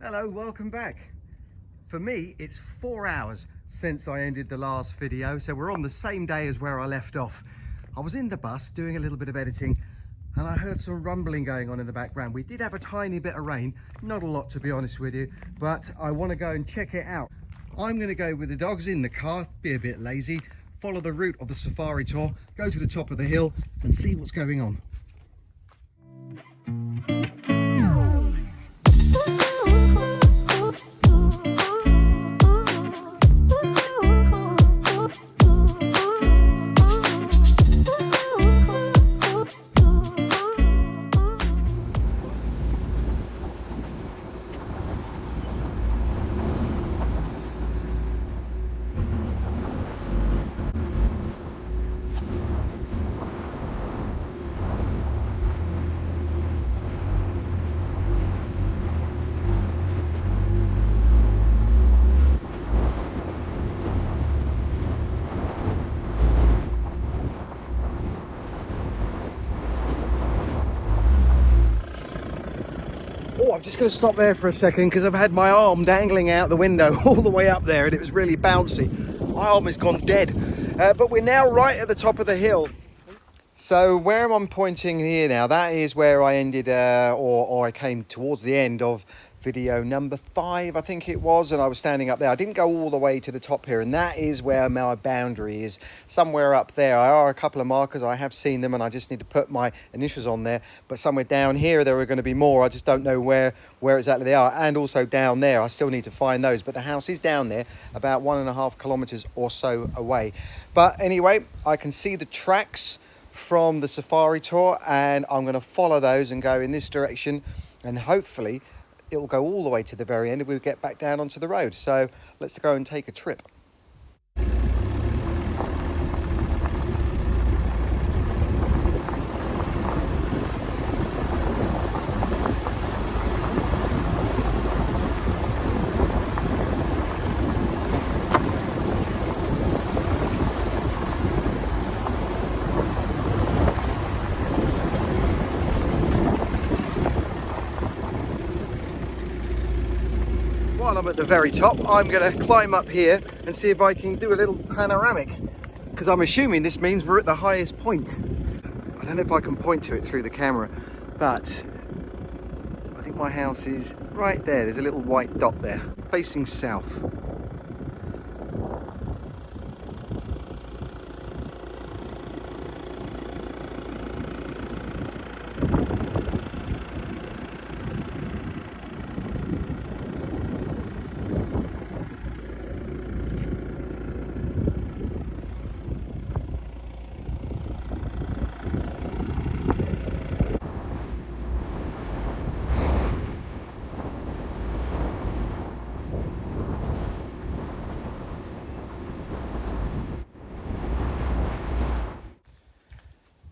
Hello, welcome back. For me, it's 4 hours since I ended the last video, so we're on the same day as where I left off. I was in the bus doing a little bit of editing and I heard some rumbling going on in the background. We did have a tiny bit of rain, not a lot to be honest with you, but I want to go and check it out. I'm going to go with the dogs in the car, be a bit lazy, follow the route of the safari tour, go to the top of the hill and see what's going on. Oh, I'm just going to stop there for a second because I've had my arm dangling out the window all the way up there and it was really bouncy. My arm has gone dead, but we're now right at the top of the hill. So where I'm pointing here now, that is where I ended, or I came towards the end of video number 5, I think it was, and I was standing up there. I didn't go all the way to the top here, and that is where my boundary is, somewhere up there. I are a couple of markers, I have seen them, and I just need to put my initials on there, but somewhere down here there are going to be more. I just don't know where exactly they are, and also down there, I still need to find those, but the house is down there, about 1.5 kilometers or so away. But anyway, I can see the tracks from the safari tour and I'm going to follow those and go in this direction, and hopefully it'll go all the way to the very end and we'll get back down onto the road. So let's go and take a trip. While I'm at the very top, I'm going to climb up here and see if I can do a little panoramic, because I'm assuming this means we're at the highest point. I don't know if I can point to it through the camera, but I think my house is right there. There's a little white dot there, facing south.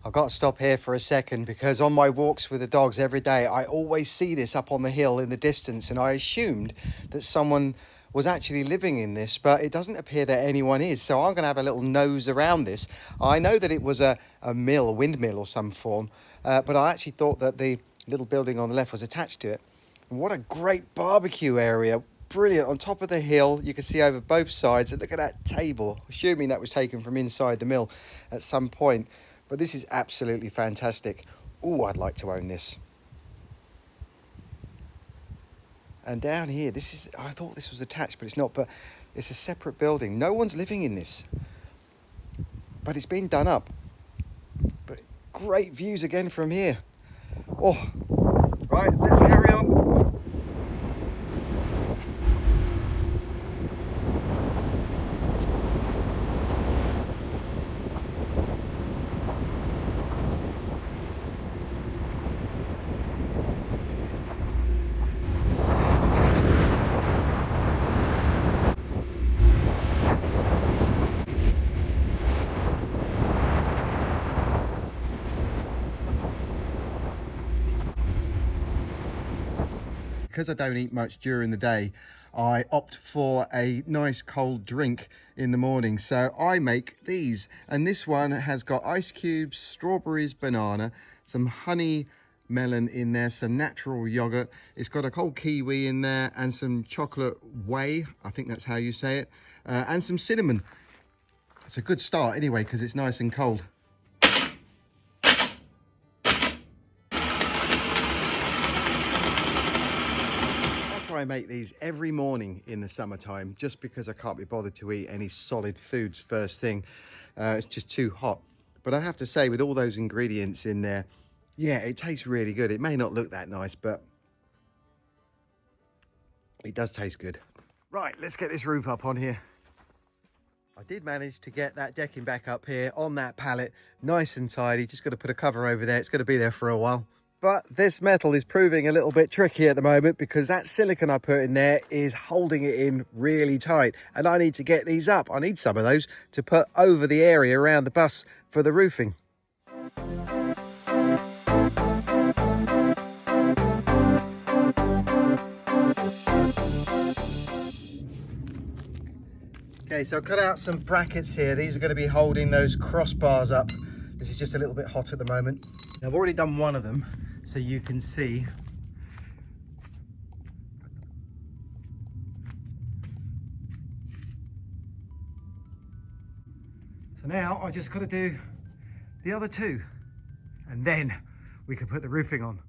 I've got to stop here for a second because on my walks with the dogs every day, I always see this up on the hill in the distance, and I assumed that someone was actually living in this, but it doesn't appear that anyone is. So I'm going to have a little nose around this. I know that it was a mill, a windmill or some form, but I actually thought that the little building on the left was attached to it. And what a great barbecue area. Brilliant. On top of the hill, you can see over both sides, and look at that table, assuming that was taken from inside the mill at some point. But this is absolutely fantastic. Oh, I'd like to own this. And down here, this is, I thought this was attached, but it's not. But it's a separate building. No one's living in this. But it's been done up. But great views again from here. Oh, right, let's carry on. Because I don't eat much during the day, I opt for a nice cold drink in the morning. So I make these, and this one has got ice cubes, strawberries, banana, some honey melon in there, some natural yogurt. It's got a cold kiwi in there and some chocolate whey, I think that's how you say it, and some cinnamon. It's a good start anyway because it's nice and cold. I make these every morning in the summertime just because I can't be bothered to eat any solid foods first thing. It's just too hot. But I have to say, with all those ingredients in there, yeah, it tastes really good. It may not look that nice, but it does taste good. Right, let's get this roof up on here. I did manage to get that decking back up here on that pallet, nice and tidy. Just got to put a cover over there. It's going to be there for a while. But this metal is proving a little bit tricky at the moment because that silicone I put in there is holding it in really tight. And I need to get these up. I need some of those to put over the area around the bus for the roofing. Okay, so I cut out some brackets here. These are going to be holding those crossbars up. This is just a little bit hot at the moment. Now, I've already done one of them, so you can see. So now I just got to do the other two, and then we can put the roofing on.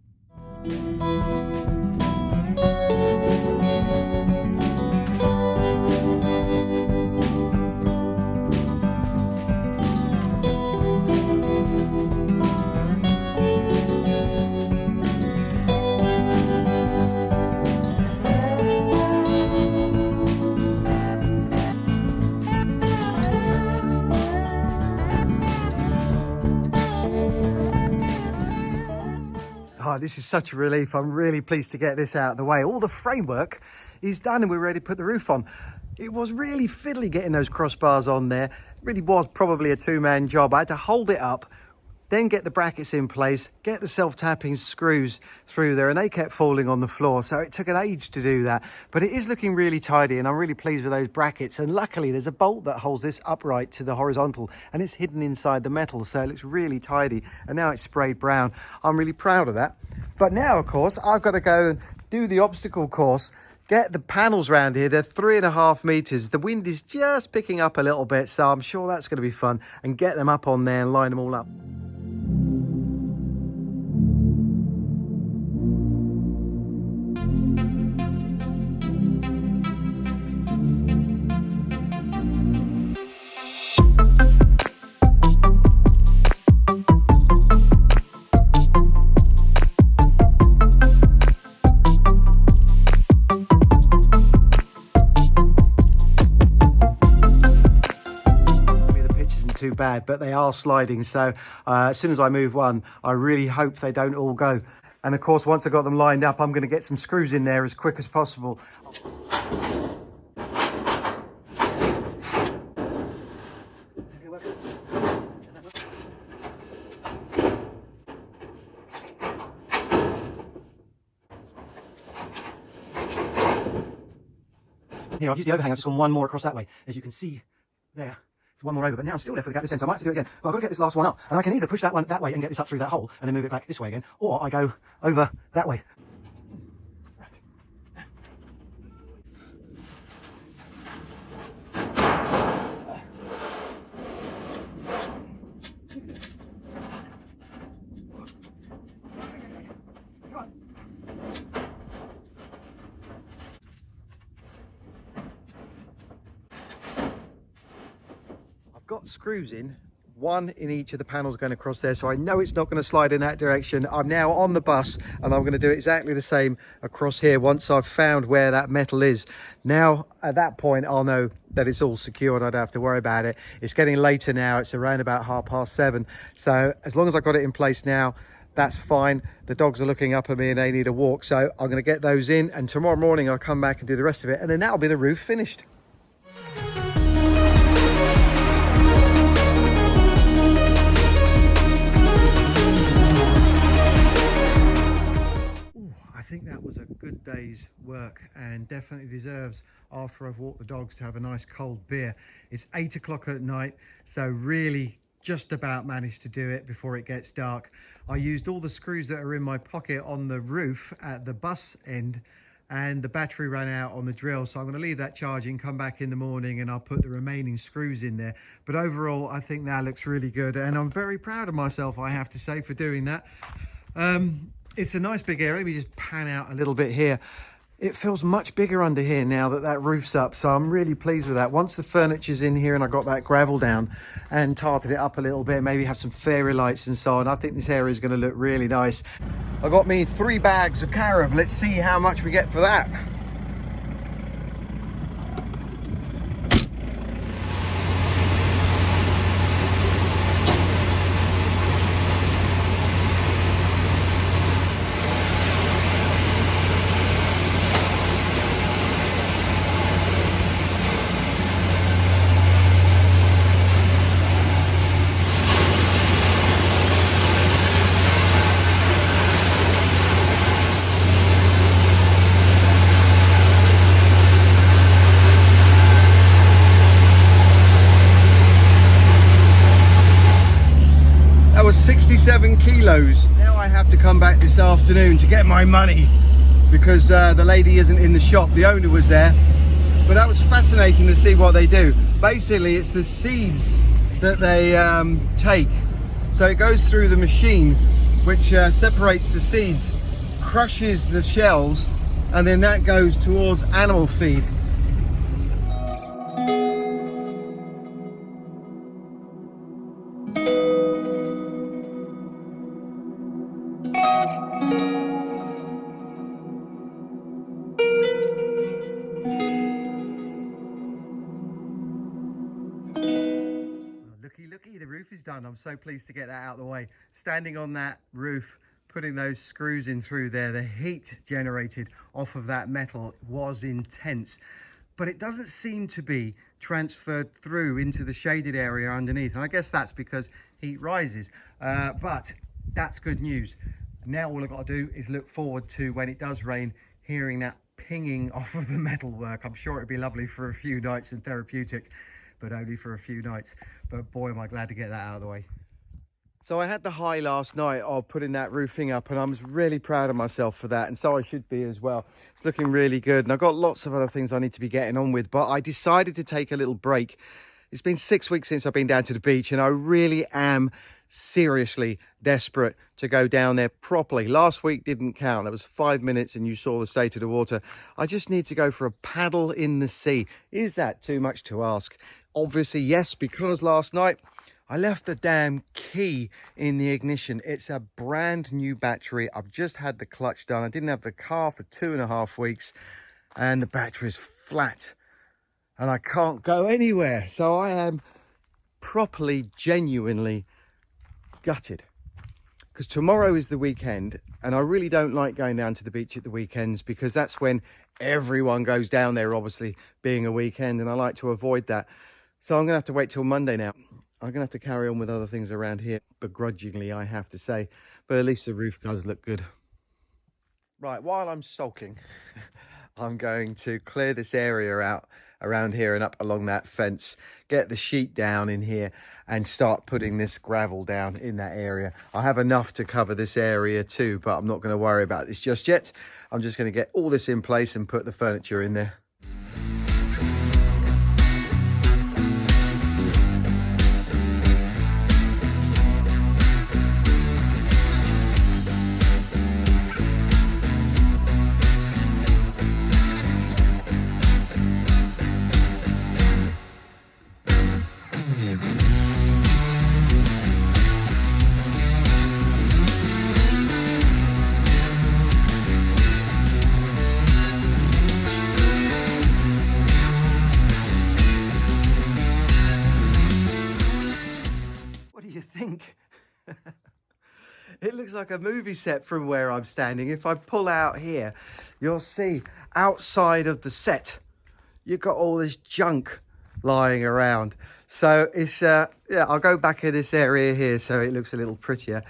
Oh, this is such a relief. I'm really pleased to get this out of the way. All the framework is done and we're ready to put the roof on. It was really fiddly getting those crossbars on there. It really was probably a two-man job. I had to hold it up, then get the brackets in place, get the self-tapping screws through there, and they kept falling on the floor. So it took an age to do that, but it is looking really tidy and I'm really pleased with those brackets. And luckily there's a bolt that holds this upright to the horizontal and it's hidden inside the metal. So it looks really tidy and now it's sprayed brown. I'm really proud of that. But now, of course, I've got to go and do the obstacle course, get the panels around here. They're 3.5 meters. The wind is just picking up a little bit, so I'm sure that's going to be fun, and get them up on there and line them all up. Too bad, but they are sliding, so as soon as I move one, I really hope they don't all go. And of course, once I got them lined up, I'm going to get some screws in there as quick as possible. Here, I've used the overhang. I've just gone one more across that way, as you can see there. One more over, but now I'm still left with a gap this end, so I might have to do it again. But I've got to get this last one up, and I can either push that one that way and get this up through that hole and then move it back this way again, or I go over that way. Got screws in, one in each of the panels going across there, so I know it's not going to slide in that direction. I'm now on the bus and I'm going to do exactly the same across here once I've found where that metal is. Now at that point I'll know that it's all secured. I don't have to worry about it. It's getting later now, it's around about 7:30, so as long as I've got it in place now, that's fine. The dogs are looking up at me and they need a walk, so I'm going to get those in, and tomorrow morning I'll come back and do the rest of it, and then that'll be the roof finished. I think that was a good day's work and definitely deserves, after I've walked the dogs, to have a nice cold beer. It's 8 o'clock at night, so really just about managed to do it before it gets dark. I used all the screws that are in my pocket on the roof at the bus end, and the battery ran out on the drill, so I'm going to leave that charging, come back in the morning, and I'll put the remaining screws in there. But overall, I think that looks really good, and I'm very proud of myself, I have to say, for doing that. It's a nice big area. Let me just pan out a little bit here. It feels much bigger under here now that that roof's up, so I'm really pleased with that. Once the furniture's in here and I got that gravel down and tarted it up a little bit, maybe have some fairy lights and so on, I think this area is going to look really nice. I got me 3 bags of carob. Let's see how much we get for that. That was 67 kilos. Now I have to come back this afternoon to get my money because the lady isn't in the shop. The owner was there, but that was fascinating to see what they do. Basically, it's the seeds that they take. So it goes through the machine, which separates the seeds, crushes the shells, and then that goes towards animal feed. Looky, the roof is done. I'm so pleased to get that out of the way. Standing on that roof, putting those screws in through there, the heat generated off of that metal was intense, but it doesn't seem to be transferred through into the shaded area underneath, and I guess that's because heat rises, but that's good news. Now all I've got to do is look forward to, when it does rain, hearing that pinging off of the metalwork. I'm sure it'd be lovely for a few nights and therapeutic, but only for a few nights. But boy, am I glad to get that out of the way. So I had the high last night of putting that roofing up, and I was really proud of myself for that, and so I should be as well. It's looking really good, and I've got lots of other things I need to be getting on with, but I decided to take a little break. It's been 6 weeks since I've been down to the beach, and I really am seriously desperate to go down there properly. Last week didn't count. It was 5 minutes and you saw the state of the water. I just need to go for a paddle in the sea. Is that too much to ask? Obviously yes, because last night I left the damn key in the ignition. It's a brand new battery. I've just had the clutch done. I didn't have the car for 2.5 weeks, and the battery is flat and I can't go anywhere. So I am properly, genuinely gutted, because tomorrow is the weekend, and I really don't like going down to the beach at the weekends because that's when everyone goes down there, obviously being a weekend, and I like to avoid that. So I'm gonna have to wait till Monday now. I'm gonna have to carry on with other things around here, begrudgingly, I have to say, but at least the roof does look good. Right, while I'm sulking, I'm going to clear this area out around here and up along that fence, get the sheet down in here and start putting this gravel down in that area. I have enough to cover this area too, but I'm not going to worry about this just yet. I'm just going to get all this in place and put the furniture in there. Think it looks like a movie set from where I'm standing. If I pull out here, you'll see outside of the set you've got all this junk lying around. So it's yeah, I'll go back in this area here so it looks a little prettier,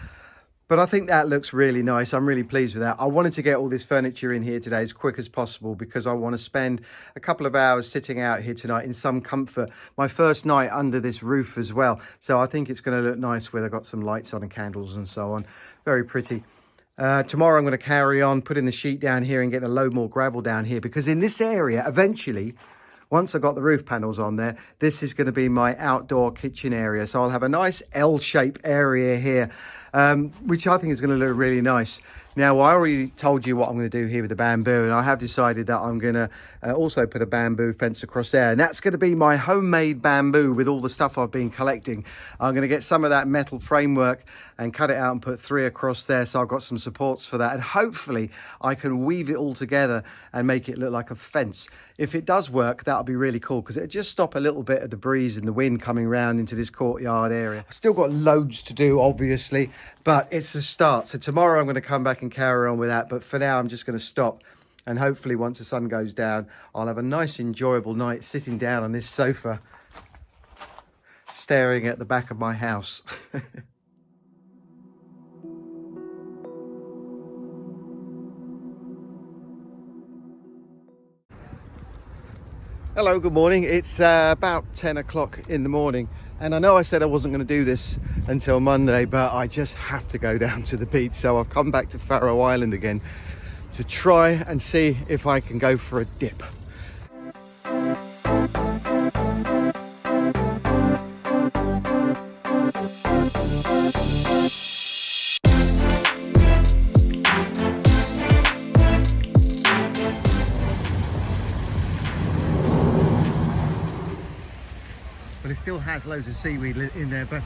But I think that looks really nice. I'm really pleased with that. I wanted to get all this furniture in here today as quick as possible because I want to spend a couple of hours sitting out here tonight in some comfort. My first night under this roof as well. So I think it's going to look nice where I've got some lights on and candles and so on. Very pretty. Tomorrow I'm going to carry on putting the sheet down here and getting a load more gravel down here because in this area, eventually, once I've got the roof panels on there, this is going to be my outdoor kitchen area. So I'll have a nice L-shaped area here, which I think is going to look really nice. Now, I already told you what I'm going to do here with the bamboo, and I have decided that I'm going to also put a bamboo fence across there, and that's going to be my homemade bamboo with all the stuff I've been collecting. I'm going to get some of that metal framework and cut it out and put 3 across there, so I've got some supports for that, and hopefully I can weave it all together and make it look like a fence. If it does work, that'll be really cool because it'll just stop a little bit of the breeze and the wind coming around into this courtyard area. I've still got loads to do, obviously, but it's a start. So tomorrow I'm going to come back and carry on with that. But for now, I'm just going to stop. And hopefully once the sun goes down, I'll have a nice, enjoyable night sitting down on this sofa, staring at the back of my house. Hello, good morning. It's about 10 o'clock in the morning. And I know I said I wasn't going to do this until Monday, but I just have to go down to the beach. So I've come back to Faroe Island again to try and see if I can go for a dip. Well, it still has loads of seaweed in there, but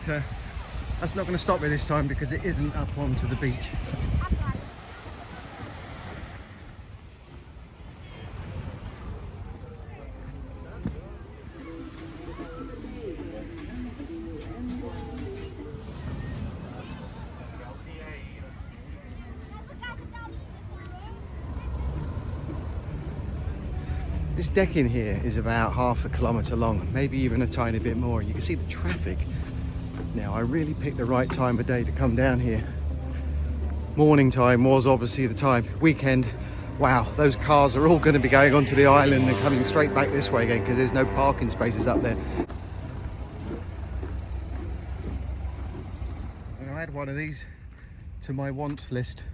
that's not going to stop me this time because it isn't up onto the beach. This deck in here is about half a kilometre long, maybe even a tiny bit more. You can see the traffic. Now, I really picked the right time of day to come down here. Morning time was obviously the time. Weekend, wow, those cars are all going to be going onto the island and coming straight back this way again because there's no parking spaces up there. And I add one of these to my want list.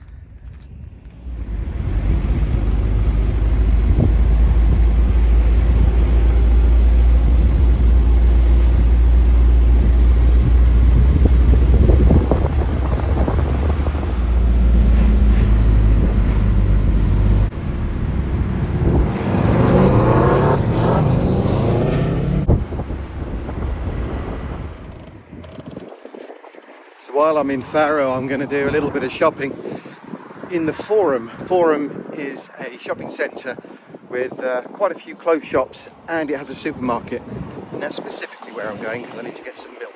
So while I'm in Faroe, I'm going to do a little bit of shopping in the Forum. Forum is a shopping centre with quite a few clothes shops, and it has a supermarket. And that's specifically where I'm going because I need to get some milk.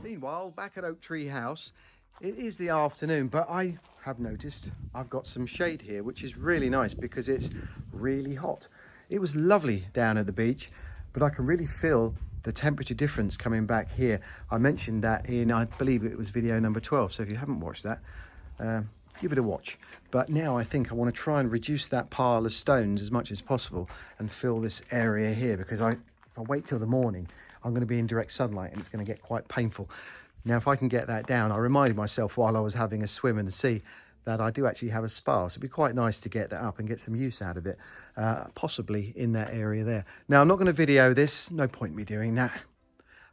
Meanwhile, back at Oak Tree House, it is the afternoon, but I have noticed I've got some shade here, which is really nice because it's really hot. It was lovely down at the beach, but I can really feel the temperature difference coming back here. I mentioned that in, I believe it was video number 12, so if you haven't watched that, give it a watch. But now I think I want to try and reduce that pile of stones as much as possible and fill this area here, because if I wait till the morning, I'm going to be in direct sunlight and it's going to get quite painful. Now, if I can get that down, I reminded myself while I was having a swim in the sea that I do actually have a spa. So it'd be quite nice to get that up and get some use out of it, possibly in that area there. Now, I'm not going to video this. No point in me doing that.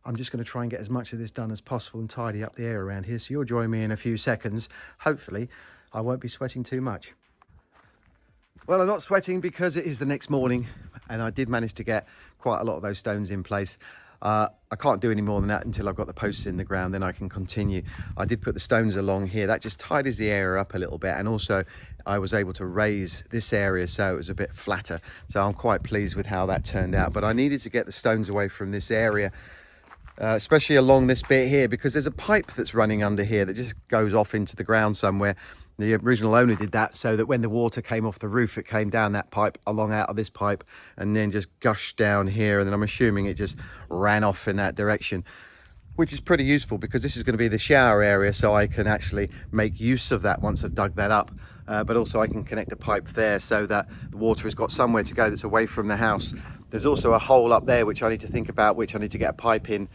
I'm just going to try and get as much of this done as possible and tidy up the air around here. So you'll join me in a few seconds. Hopefully, I won't be sweating too much. Well, I'm not sweating because it is the next morning and I did manage to get quite a lot of those stones in place. I can't do any more than that until I've got the posts in the ground, then I can continue. I did put the stones along here. That just tidies the area up a little bit, and also I was able to raise this area so it was a bit flatter. So I'm quite pleased with how that turned out. But I needed to get the stones away from this area, especially along this bit here, because there's a pipe that's running under here that just goes off into the ground somewhere. The original owner did that so that when the water came off the roof, it came down that pipe, along out of this pipe, and then just gushed down here. And then I'm assuming it just ran off in that direction, which is pretty useful because this is going to be the shower area, so I can actually make use of that once I've dug that up. But also I can connect the pipe there so that the water has got somewhere to go that's away from the house. There's also a hole up there which I need to think about, which I need to get a pipe in,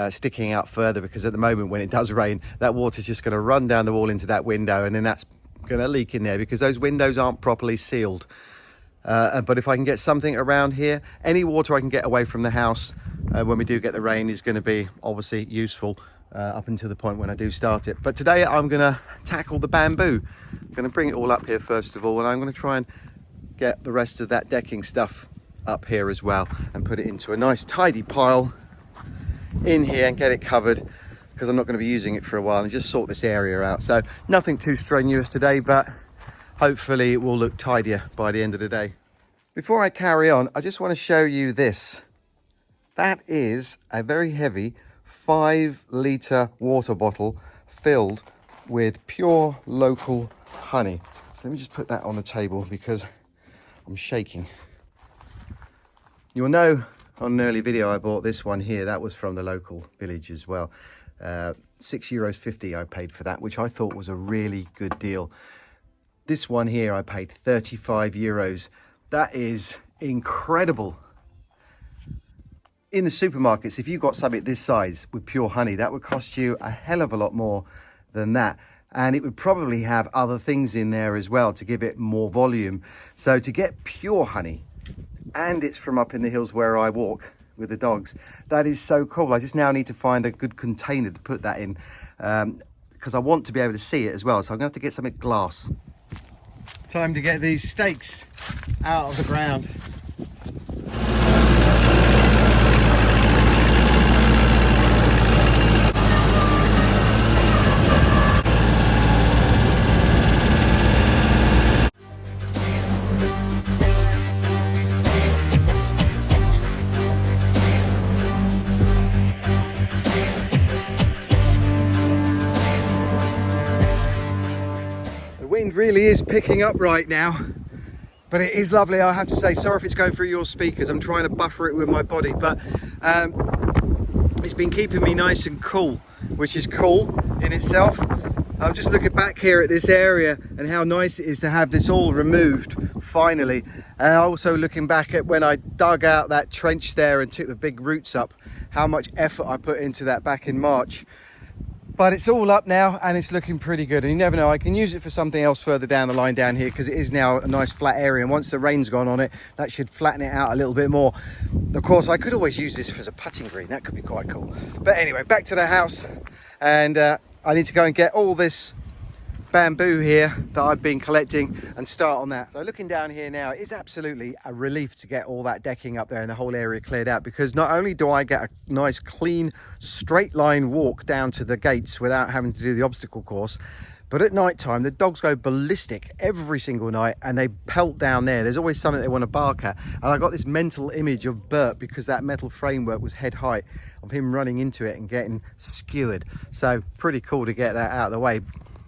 sticking out further, because at the moment when it does rain, that water's just going to run down the wall into that window, and then that's going to leak in there because those windows aren't properly sealed. But if I can get something around here, any water I can get away from the house when we do get the rain is going to be obviously useful up until the point when I do start it. But today I'm going to tackle the bamboo. I'm going to bring it all up here first of all, and I'm going to try and get the rest of that decking stuff up here as well and put it into a nice tidy pile in here and get it covered, because I'm not going to be using it for a while, and just sort this area out. So nothing too strenuous today, but hopefully it will look tidier by the end of the day. Before I carry on, I just want to show you this. That is a very heavy 5-litre water bottle filled with pure local honey. So let me just put that on the table because I'm shaking. You'll know on an early video I bought this one here. That was from the local village as well. €6.50 I paid for that, which I thought was a really good deal. This one here I paid €35. That is incredible. In the supermarkets, if you got something this size with pure honey, that would cost you a hell of a lot more than that. And it would probably have other things in there as well to give it more volume. So to get pure honey, and it's from up in the hills where I walk with the dogs, that is so cool. I just now need to find a good container to put that in, because I want to be able to see it as well. So I'm going to have to get something glass. Time to get these stakes out of the ground. The wind really is picking up right now, but it is lovely, I have to say. Sorry if it's going through your speakers. I'm trying to buffer it with my body, but it's been keeping me nice and cool, which is cool in itself. I'm just looking back here at this area and how nice it is to have this all removed finally. And also looking back at when I dug out that trench there and took the big roots up, how much effort I put into that back in March. But it's all up now and it's looking pretty good. And you never know, I can use it for something else further down the line down here, because it is now a nice flat area. And once the rain's gone on it, that should flatten it out a little bit more. Of course, I could always use this as a putting green. That could be quite cool. But anyway, back to the house. And I need to go and get all this bamboo here that I've been collecting and start on that. So looking down here now, it's absolutely a relief to get all that decking up there and the whole area cleared out, because not only do I get a nice clean straight line walk down to the gates without having to do the obstacle course, but at night time the dogs go ballistic every single night and they pelt down there. There's always something they want to bark at, and I got this mental image of Bert, because that metal framework was head height, of him running into it and getting skewered. So pretty cool to get that out of the way.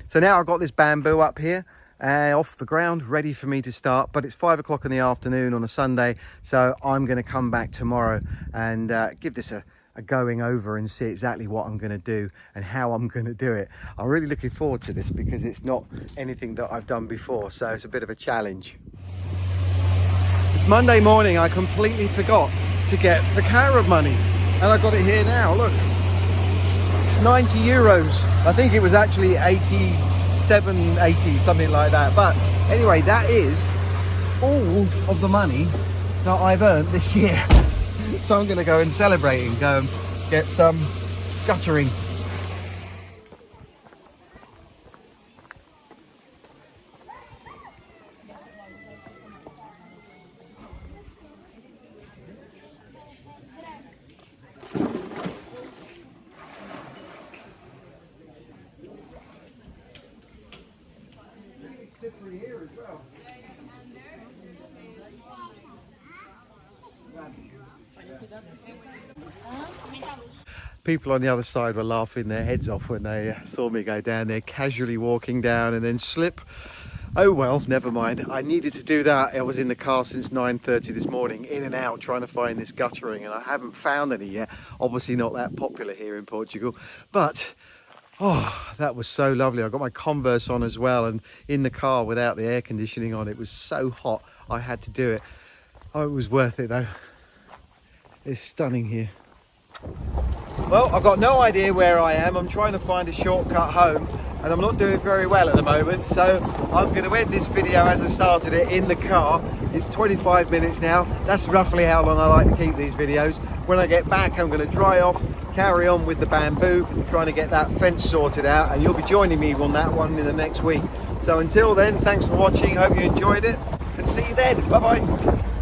So now I've got this bamboo up here off the ground, ready for me to start. But it's 5 o'clock in the afternoon on a Sunday, so I'm going to come back tomorrow and give this a going over and see exactly what I'm going to do and how I'm going to do it. I'm really looking forward to this because it's not anything that I've done before, so it's a bit of a challenge. It's Monday morning. I completely forgot to get the carrot money, and I got it here now. Look. It's €90. I think it was actually 87, 80, something like that. But anyway, that is all of the money that I've earned this year. So I'm going to go and celebrate and go and get some guttering. People on the other side were laughing their heads off when they saw me go down there, casually walking down and then slip. Oh well, never mind. I needed to do that. I was in the car since 9:30 this morning, in and out trying to find this guttering, and I haven't found any yet. Obviously not that popular here in Portugal, but oh, that was so lovely. I got my Converse on as well, and in the car without the air conditioning on, it was so hot I had to do it. Oh, it was worth it though. It's stunning here. Well, I've got no idea where I am. I'm trying to find a shortcut home and I'm not doing very well at the moment, so I'm going to end this video as I started it, in the car. It's 25 minutes now. That's roughly how long I like to keep these videos. When I get back, I'm going to dry off, carry on with the bamboo, trying to get that fence sorted out, and you'll be joining me on that one in the next week. So until then, thanks for watching. Hope you enjoyed it, and see you then. Bye bye.